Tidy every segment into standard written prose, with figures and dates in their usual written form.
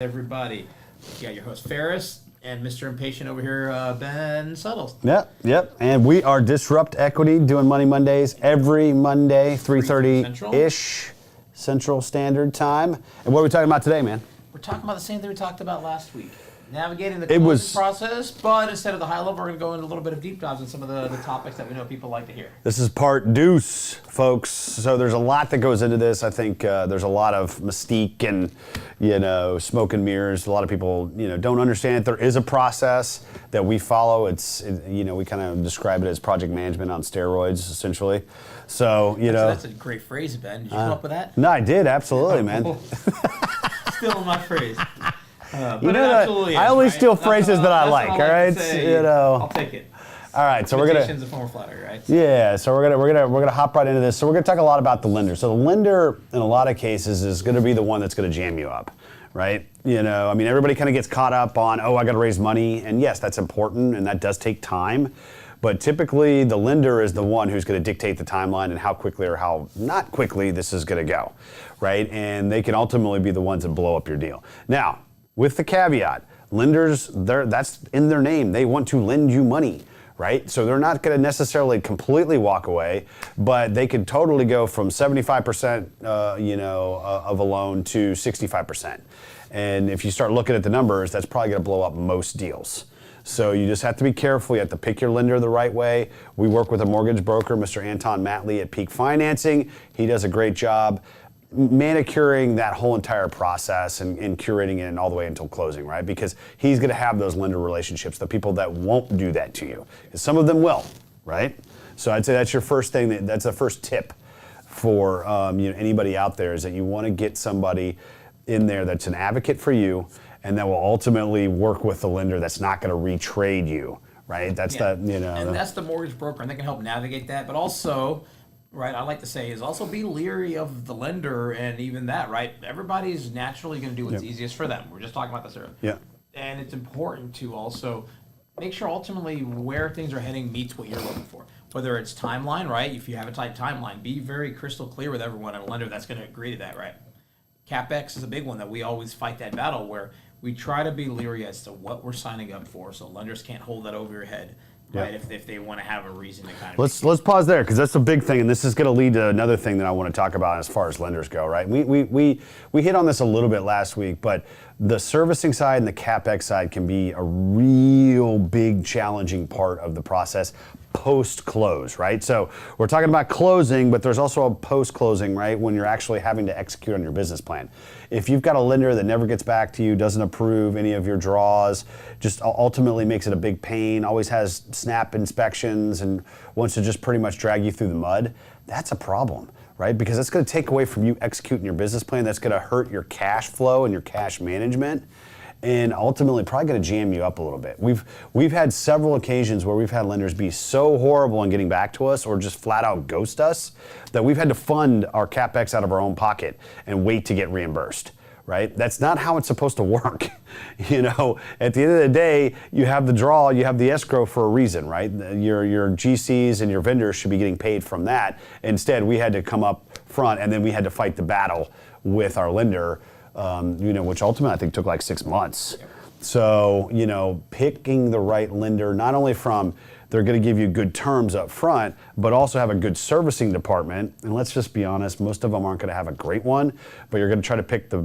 Everybody. You got your host Ferris and Mr. Impatient over here, Ben Suttles. Yep. And we are Disrupt Equity, doing Money Mondays every Monday, 3:30-ish Central Standard Time. And what are we talking about today, man? We're talking about the same thing we talked about last week. Navigating the closing process, but instead of the high level, we're going to go into a little bit of deep dives on some of the topics that we know people like to hear. This is part deuce, folks. So there's a lot that goes into this. I think there's a lot of mystique and, smoke and mirrors. A lot of people, don't understand it. There is a process that we follow. We kind of describe it as project management on steroids, essentially. So, That's a great phrase, Ben. Did you come up with that? No, I did. Absolutely, man. Still my phrase. I only steal phrases that I like. All right, I'll take it. All right, so we're gonna. Imitation's a form of flattery, right? Yeah, so we're gonna hop right into this. So we're gonna talk a lot about the lender. So the lender, in a lot of cases, is gonna be the one that's gonna jam you up, right? Everybody kind of gets caught up on, I got to raise money, and yes, that's important, and that does take time. But typically, the lender is the one who's going to dictate the timeline and how quickly or how not quickly this is going to go, right? And they can ultimately be the ones that blow up your deal. Now, with the caveat, lenders, that's in their name. They want to lend you money, right? So they're not going to necessarily completely walk away, but they could totally go from 75%, of a loan to 65%. And if you start looking at the numbers, that's probably going to blow up most deals. So you just have to be careful. You have to pick your lender the right way. We work with a mortgage broker, Mr. Anton Matley at Peak Financing. He does a great job manicuring that whole entire process and curating it all the way until closing, right? Because he's going to have those lender relationships, the people that won't do that to you. Some of them will, right? So I'd say that's your first thing. That's the first tip for anybody out there, is that you want to get somebody in there that's an advocate for you and that will ultimately work with the lender that's not going to retrade you, right? That's And that's the mortgage broker, and they can help navigate that. But also, right, I like to say, is also be leery of the lender, and even that, right? Everybody's naturally going to do what's easiest for them. We're just talking about this earlier. Yeah. And it's important to also make sure ultimately where things are heading meets what you're looking for. Whether it's timeline, right? If you have a tight timeline, be very crystal clear with everyone and a lender that's going to agree to that, right? CapEx is a big one that we always fight that battle, where we try to be leery as to what we're signing up for, so lenders can't hold that over your head. Right, if they want to have a reason to kind of... Let's pause there, because that's a big thing, and this is going to lead to another thing that I want to talk about as far as lenders go, right? We hit on this a little bit last week, but the servicing side and the CapEx side can be a real big challenging part of the process post-close, right? So we're talking about closing, but there's also a post-closing, right, when you're actually having to execute on your business plan. If you've got a lender that never gets back to you, doesn't approve any of your draws, just ultimately makes it a big pain, always has snap inspections and wants to just pretty much drag you through the mud, that's a problem, right? Because that's going to take away from you executing your business plan. That's going to hurt your cash flow and your cash management, and ultimately probably going to jam you up a little bit. We've had several occasions where we've had lenders be so horrible in getting back to us, or just flat out ghost us, that we've had to fund our CapEx out of our own pocket and wait to get reimbursed, right? That's not how it's supposed to work. At the end of the day, you have the draw, you have the escrow for a reason, right? Your GCs and your vendors should be getting paid from that. Instead, we had to come up front, and then we had to fight the battle with our lender, which ultimately I think took like 6 months. So, picking the right lender, not only from they're going to give you good terms up front, but also have a good servicing department. And let's just be honest, most of them aren't going to have a great one, but you're going to try to pick the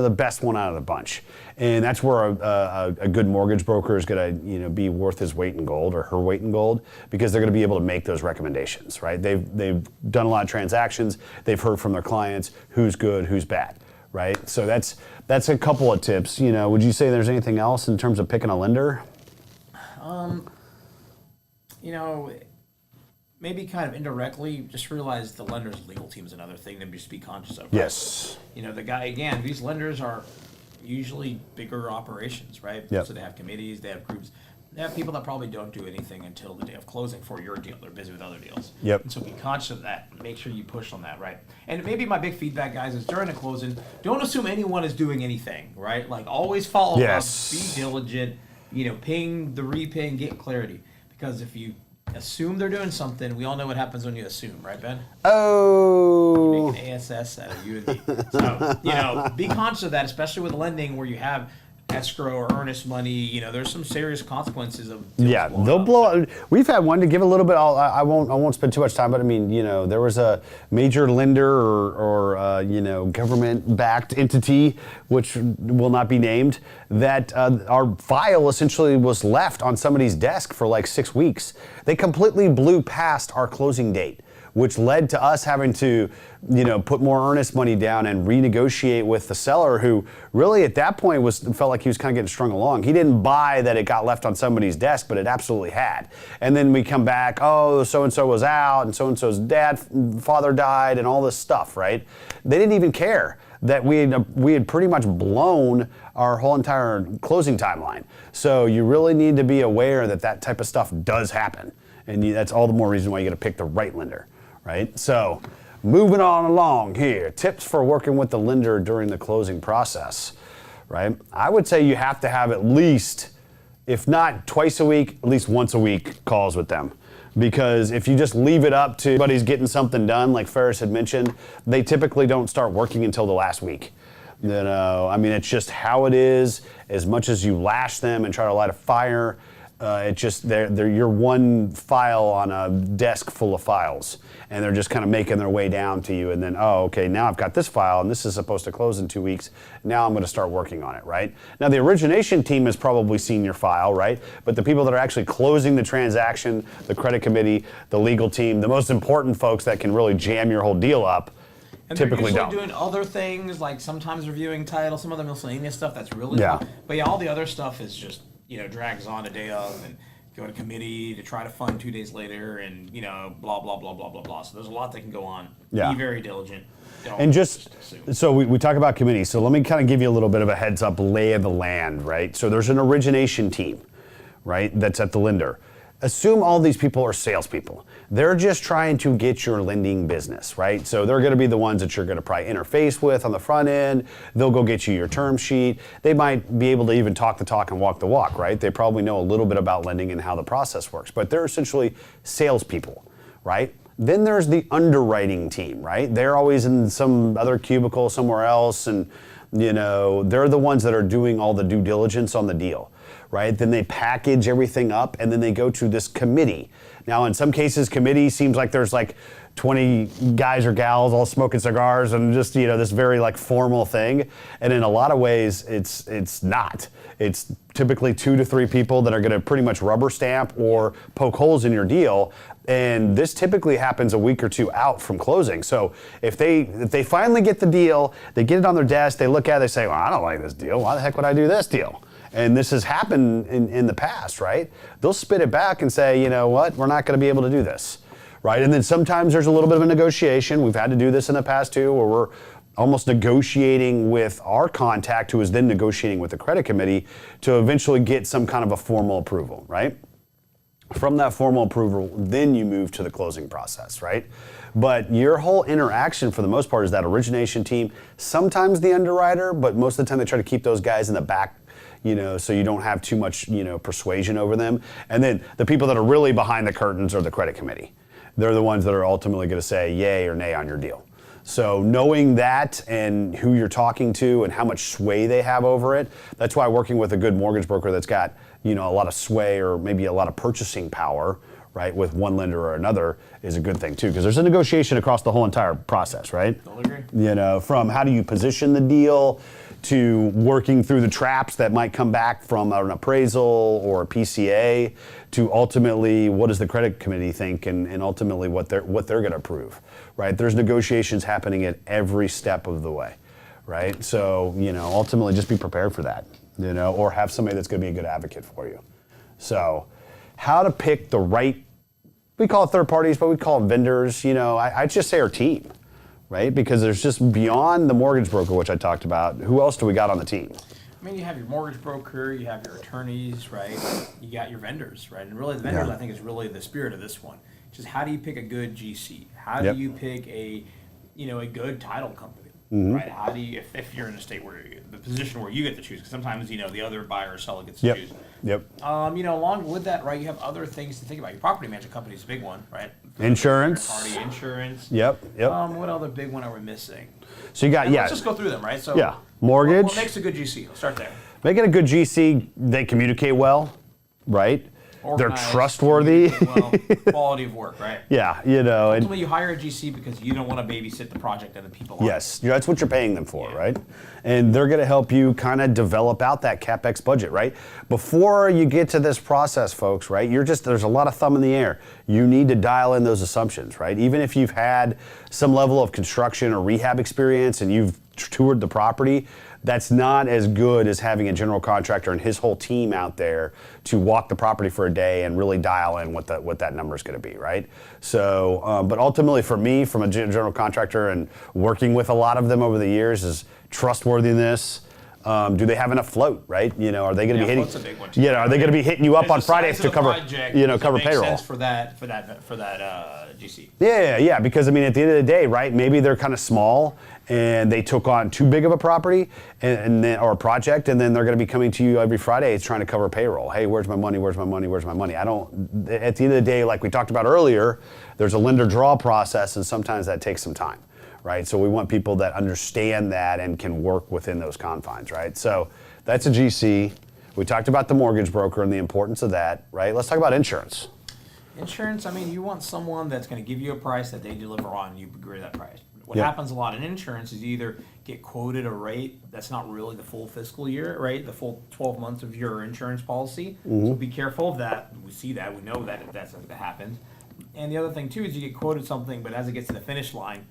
best one out of the bunch. And that's where a good mortgage broker is going to be worth his weight in gold, or her weight in gold, because they're going to be able to make those recommendations, right? They've done a lot of transactions. They've heard from their clients who's good, who's bad. Right, so that's a couple of tips. Would you say there's anything else in terms of picking a lender? Maybe kind of indirectly, just realize the lender's legal team is another thing to just be conscious of. Right? Yes. These lenders are usually bigger operations, right? Yep. So they have committees, they have groups. They have people that probably don't do anything until the day of closing for your deal. They're busy with other deals. Yep. And so be conscious of that. Make sure you push on that, right? And maybe my big feedback, guys, is during the closing, don't assume anyone is doing anything, right? Like, always follow up, be diligent, ping the reping, get clarity. Because if you assume they're doing something. We all know what happens when you assume, right, Ben? Oh. Make an ASS out of you and me. So, be conscious of that, especially with lending where you have escrow or earnest money. There's some serious consequences of Yeah, they'll blow up. We've had one to give a little bit. I won't spend too much time, but I mean, there was a major lender or government-backed entity, which will not be named, that our file essentially was left on somebody's desk for like 6 weeks. They completely blew past our closing date, which led to us having to, put more earnest money down and renegotiate with the seller, who really at that point felt like he was kind of getting strung along. He didn't buy that it got left on somebody's desk, but it absolutely had. And then we come back, oh, so-and-so was out, and so-and-so's father died, and all this stuff, right? They didn't even care that we had pretty much blown our whole entire closing timeline. So you really need to be aware that that type of stuff does happen. And that's all the more reason why you got to pick the right lender. Right? So, moving on along here, tips for working with the lender during the closing process, right? I would say you have to have at least, if not twice a week, at least once a week calls with them. Because if you just leave it up to everybody's getting something done, like Ferris had mentioned, they typically don't start working until the last week. It's just how it is. As much as you lash them and try to light a fire, they're your one file on a desk full of files, and they're just kind of making their way down to you, and then, oh, okay, now I've got this file, and this is supposed to close in 2 weeks. Now I'm going to start working on it, right? Now the origination team has probably seen your file, right? But the people that are actually closing the transaction, the credit committee, the legal team, the most important folks that can really jam your whole deal up, and typically they're don't. usually doing other things, like sometimes reviewing title, some other miscellaneous stuff that's really Yeah. fun. But yeah, all the other stuff is just drags on a day of and go to committee to try to fund 2 days later and, blah, blah, blah, blah, blah, blah. So there's a lot that can go on. Yeah. Be very diligent. Don't And just, assume. so we talk about committee. So let me kind of give you a little bit of a heads up lay of the land, right? So there's an origination team, right, that's at the lender. Assume all these people are salespeople. They're just trying to get your lending business, right? So they're going to be the ones that you're going to probably interface with on the front end. They'll go get you your term sheet. They might be able to even talk the talk and walk the walk, right? They probably know a little bit about lending and how the process works, but they're essentially salespeople, right? Then there's the underwriting team, right? They're always in some other cubicle somewhere else, and they're the ones that are doing all the due diligence on the deal. Right? Then they package everything up, and then they go to this committee. Now, in some cases, committee seems like there's like 20 guys or gals all smoking cigars and just, this very like formal thing. And in a lot of ways, it's not. It's typically 2 to 3 people that are going to pretty much rubber stamp or poke holes in your deal. And this typically happens a week or 2 out from closing. So if they finally get the deal, they get it on their desk, they look at it, they say, well, I don't like this deal. Why the heck would I do this deal? And this has happened in the past, right? They'll spit it back and say, you know what, we're not going to be able to do this, right? And then sometimes there's a little bit of a negotiation. We've had to do this in the past too, where we're almost negotiating with our contact, who is then negotiating with the credit committee to eventually get some kind of a formal approval, right? From that formal approval, then you move to the closing process, right? But your whole interaction, for the most part, is that origination team, sometimes the underwriter, but most of the time they try to keep those guys in the back, so you don't have too much, persuasion over them. And then the people that are really behind the curtains are the credit committee. They're the ones that are ultimately going to say yay or nay on your deal. So knowing that and who you're talking to and how much sway they have over it, that's why working with a good mortgage broker that's got, a lot of sway or maybe a lot of purchasing power, right, with one lender or another is a good thing too, because there's a negotiation across the whole entire process, right? Totally agree. From how do you position the deal to working through the traps that might come back from an appraisal or a PCA to ultimately what does the credit committee think and ultimately what they're going to approve, right? There's negotiations happening at every step of the way, right? So, ultimately just be prepared for that, or have somebody that's going to be a good advocate for you. So how to pick the right, we call it third parties, but we call it vendors, I'd just say our team. Right? Because there's just beyond the mortgage broker, which I talked about, who else do we got on the team? I mean, you have your mortgage broker, you have your attorneys, right? You got your vendors, right? And really the vendors, I think, is really the spirit of this one. Just how do you pick a good GC? How do you pick a good title company? right? How do you, if you're in a state where the position where you get to choose, because sometimes the other buyer or seller gets to choose. Yep. Along with that, right, you have other things to think about. Your property management company is a big one, right? Insurance. Party insurance. Yep. What other big one are we missing? So you got, Let's just go through them, right? So mortgage. What makes a good GC? Let's start there. Making a good GC, they communicate well, right? Organized, they're trustworthy. Well, quality of work, right? Yeah, Ultimately, you hire a GC because you don't want to babysit the project and the people on it. Yes, that's what you're paying them for, right? And they're going to help you kind of develop out that CapEx budget, right? Before you get to this process, folks, right? There's a lot of thumb in the air. You need to dial in those assumptions, right? Even if you've had some level of construction or rehab experience and you've toured the property, that's not as good as having a general contractor and his whole team out there to walk the property for a day and really dial in what that number is going to be, right? So, but ultimately for me, from a general contractor and working with a lot of them over the years, is trustworthiness. Do they have enough float, right? Are they going to be hitting? Float's a big one too. Are they going to be hitting you up on Fridays to cover, cover makes payroll? Sense for that GC. Yeah. Because at the end of the day, right? Maybe they're kind of small and they took on too big of a property and then, or a project, and then they're going to be coming to you every Friday trying to cover payroll. Hey, where's my money? Where's my money? Where's my money? At the end of the day, like we talked about earlier, there's a lender draw process, and sometimes that takes some time. Right, so we want people that understand that and can work within those confines, right? So that's a GC. We talked about the mortgage broker and the importance of that, right? Let's talk about insurance. Insurance, you want someone that's going to give you a price that they deliver on, and you agree to that price. What happens a lot in insurance is you either get quoted a rate that's not really the full fiscal year, right? The full 12 months of your insurance policy. So be careful of that. We see that. We know that that's something that happens. And the other thing, too, is you get quoted something, but as it gets to the finish line,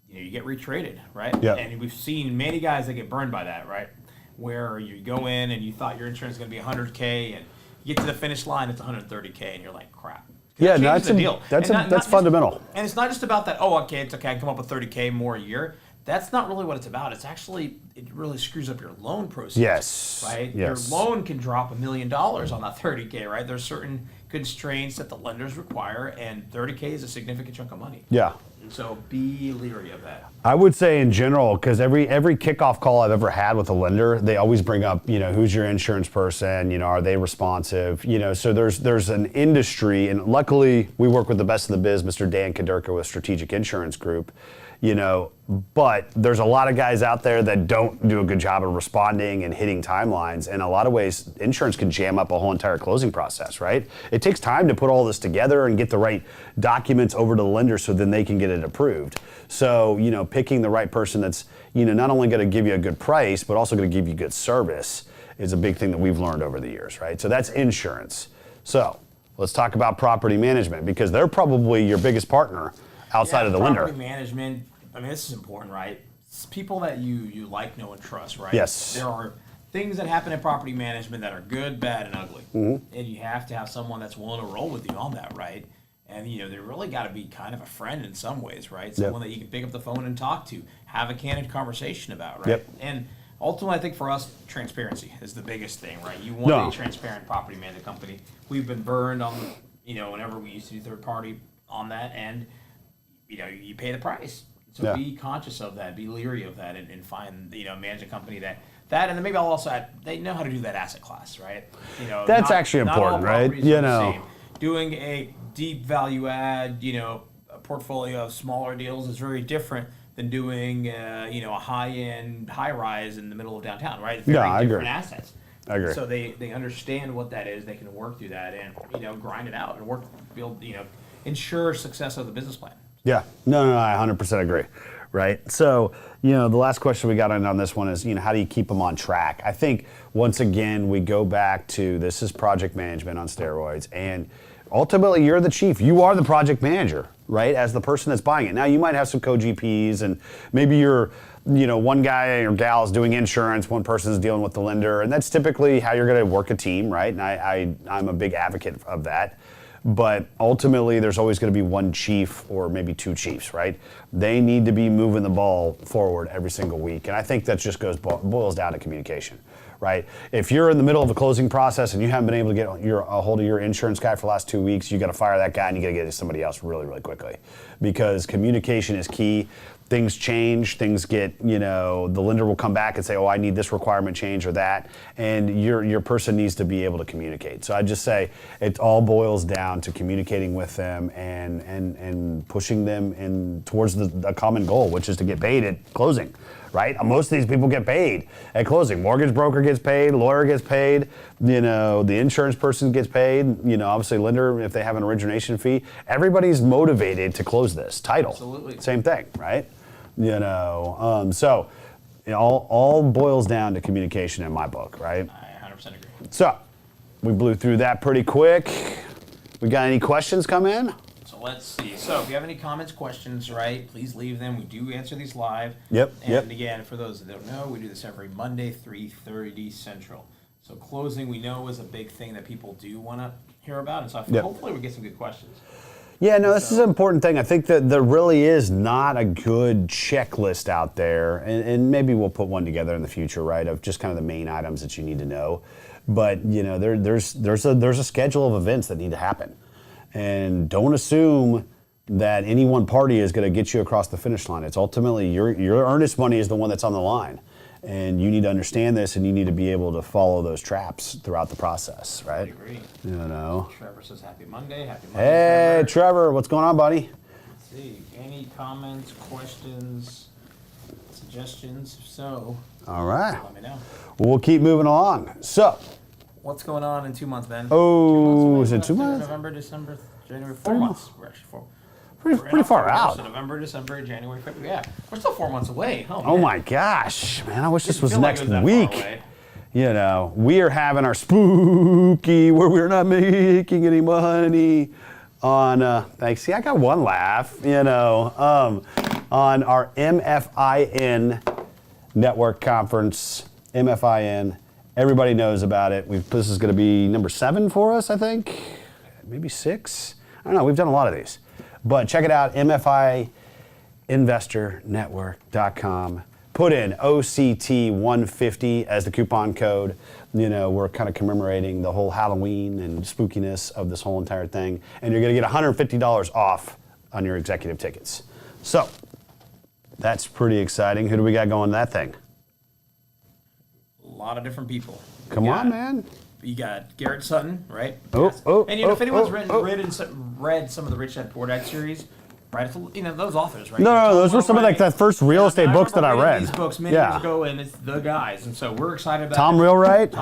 you get retraded, right? Yeah. And we've seen many guys that get burned by that, right? Where you go in and you thought your insurance is going to be $100K, and you get to the finish line, it's $130K, and you're like, crap. Yeah, that's the deal. That's fundamental. And it's not just about that. Oh, okay, it's okay. I come up with $30K more a year. That's not really what it's about. It's actually, it really screws up your loan process. Yes. Right. Yes. Your loan can drop $1 million on that $30K. Right. There's certain constraints that the lenders require, and $30K is a significant chunk of money. Yeah. So be leery of that. I would say in general, because every kickoff call I've ever had with a lender, they always bring up, who's your insurance person? Are they responsive? So there's an industry, and luckily we work with the best in the biz, Mr. Dan Kaderka with Strategic Insurance Group. But there's a lot of guys out there that don't do a good job of responding and hitting timelines. And in a lot of ways, insurance can jam up a whole entire closing process, right? It takes time to put all this together and get the right documents over to the lender so then they can get it approved. So, picking the right person that's, not only going to give you a good price, but also going to give you good service is a big thing that we've learned over the years, right? So that's insurance. So let's talk about property management, because they're probably your biggest partner outside of the lender. Property management, this is important, right? It's people that you like, know, and trust, right? Yes. There are things that happen in property management that are good, bad, and ugly. And you have to have someone that's willing to roll with you on that, right? And, they really got to be kind of a friend in some ways, right? Someone that you can pick up the phone and talk to, have a candid conversation about, right? Yep. And ultimately, I think for us, transparency is the biggest thing, right? You want a transparent property management company. We've been burned on, whenever we used to do third party on that, and, you pay the price. So be conscious of that, be leery of that, and find, manage a company that, and then maybe I'll also add, they know how to do that asset class, right? That's actually important, right? Doing a deep value add, a portfolio of smaller deals is very different than doing, a high-end, high-rise in the middle of downtown, right? Very different assets. I agree. So they understand what that is. They can work through that and, grind it out and build, ensure success of the business plan. Yeah, no, I 100% agree, right? So, the last question we got on this one is, how do you keep them on track? I think, once again, we go back to this is project management on steroids, and ultimately you're the chief. You are the project manager, right, as the person that's buying it. Now, you might have some co-GPs, and maybe you're, one guy or gal is doing insurance, one person is dealing with the lender, and that's typically how you're going to work a team, right? And I'm a big advocate of that. But ultimately, there's always going to be one chief or maybe two chiefs, right? They need to be moving the ball forward every single week. And I think that just boils down to communication, right? If you're in the middle of a closing process and you haven't been able to get a hold of your insurance guy for the last 2 weeks, you got to fire that guy and you got to get to somebody else really, really quickly, because communication is key. things change, things get, the lender will come back and say, oh, I need this requirement change or that, and your person needs to be able to communicate. So I just say it all boils down to communicating with them and pushing them in towards a common goal, which is to get paid at closing, right? Most of these people get paid at closing. Mortgage broker gets paid, lawyer gets paid, the insurance person gets paid, obviously lender, if they have an origination fee. Everybody's motivated to close this. Title, Absolutely. Same thing, right? So it all boils down to communication in my book, right? I 100% agree. So we blew through that pretty quick. We got any questions come in? So let's see. So if you have any comments, questions, right, please leave them. We do answer these live. Yep. And again, for those that don't know, we do this every Monday, 3:30 Central. So closing, we know, is a big thing that people do want to hear about. And so hopefully we get some good questions. Yeah, no, this is an important thing. I think that there really is not a good checklist out there, and maybe we'll put one together in the future, right, of just kind of the main items that you need to know. But there's a schedule of events that need to happen, and don't assume that any one party is going to get you across the finish line. It's ultimately your earnest money is the one that's on the line. And you need to understand this, and you need to be able to follow those traps throughout the process, right? I agree. Trevor says happy Monday. Happy Monday. Hey, Trevor, what's going on, buddy? Let's see. Any comments, questions, suggestions? If so, all right. let me know. We'll keep moving along. So, what's going on in 2 months, Ben? Oh, is it 2 months? November, December, January, 4 months. We're actually 4. Pretty far out. So November, December, January, February. Yeah, we're still 4 months away. Oh my gosh, man! I wish this was feel like next it was that week. far away. We are having our spooky where we're not making any money on. Thanks. See, I got one laugh. On our MFIN network conference. MFIN. Everybody knows about it. This is going to be number 7 for us, I think. Maybe 6. I don't know. We've done a lot of these. But check it out, mfinvestornetwork.com. Put in OCT150 as the coupon code. We're kind of commemorating the whole Halloween and spookiness of this whole entire thing. And you're going to get $150 off on your executive tickets. So, that's pretty exciting. Who do we got going to that thing? A lot of different people. Come on, man. You got Garrett Sutton, right? And if anyone's read some of the Rich Dad Poor Dad series, right? It's, those authors, right? No, those were some of the first real estate books that I read. These books many years ago, and it's the guys, and so we're excited about Tom Wheelwright,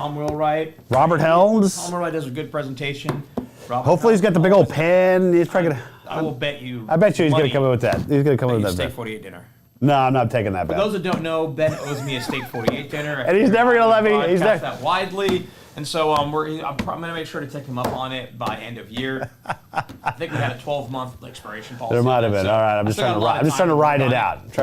Robert Helms. Tom Wheelwright does a good presentation. Hopefully, he's got the big old pen. He's probably gonna. I will bet you. I bet you he's gonna come in with that. He's gonna come in with that. Steak 48 dinner. No, I'm not taking that bet. For those that don't know, Ben owes me a steak 48 dinner, and he's never gonna let me. He's not that widely. And so I'm going to make sure to take him up on it by end of year. I think we had a 12-month expiration policy. There might have been. All right, I'm just trying to ride it out. I'm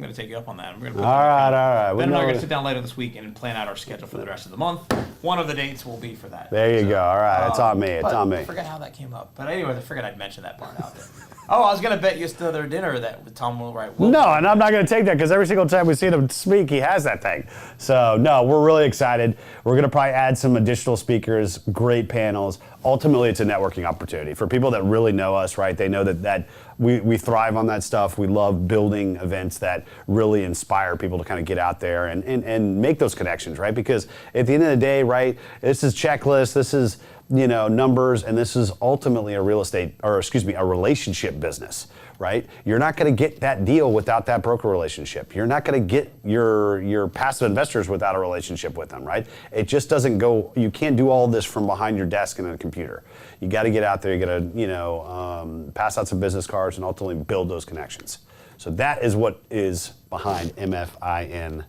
going to take you up on that. I'm going to. All right. Ben and I are going to sit down later this week and plan out our schedule for the rest of the month. One of the dates will be for that. There you go. All right, it's on me. It's on me. I forgot how that came up. But anyways, I figured I'd mention that part out there. Oh, I was going to bet you another dinner that with Tom Wheelwright. No, and I'm not going to take that because every single time we see him speak, he has that thing. So, no, we're really excited. We're going to probably add some additional speakers, great panels. Ultimately, it's a networking opportunity. For people that really know us, right, they know that we thrive on that stuff. We love building events that really inspire people to kind of get out there and make those connections, right? Because at the end of the day, right, this is checklist, this is numbers, and this is ultimately a relationship business, right? You're not going to get that deal without that broker relationship. You're not going to get your passive investors without a relationship with them, right? It just doesn't go. You can't do all this from behind your desk and a computer. You got to get out there. You got to pass out some business cards and ultimately build those connections. So that is what is behind MFIN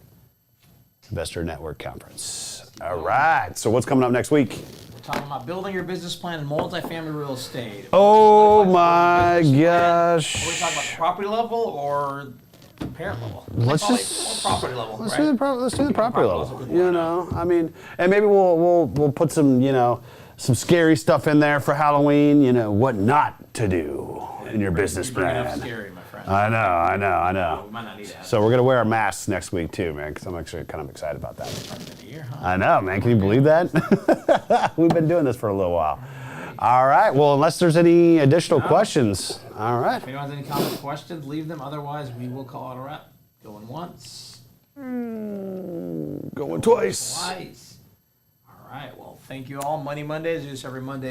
Investor Network Conference. All right. So what's coming up next week? Talking about building your business plan in multifamily real estate. Oh my gosh! Are we talking about the property level or the parent level? Let's just property level. Let's right? do the property level. I mean, and maybe we'll put some some scary stuff in there for Halloween. What not to do in your business plan. Scary, my friend. I know. We might not need that. So we're gonna wear our masks next week too, man, because I'm actually kind of excited about that. Year, huh? I know, man. Can you believe that? We've been doing this for a little while. All right. Well, unless there's any additional questions. All right. If anyone has any comments, questions, leave them. Otherwise, we will call it a wrap. Going once. Going twice. Twice. All right. Well, thank you all. Money Mondays. Do this every Monday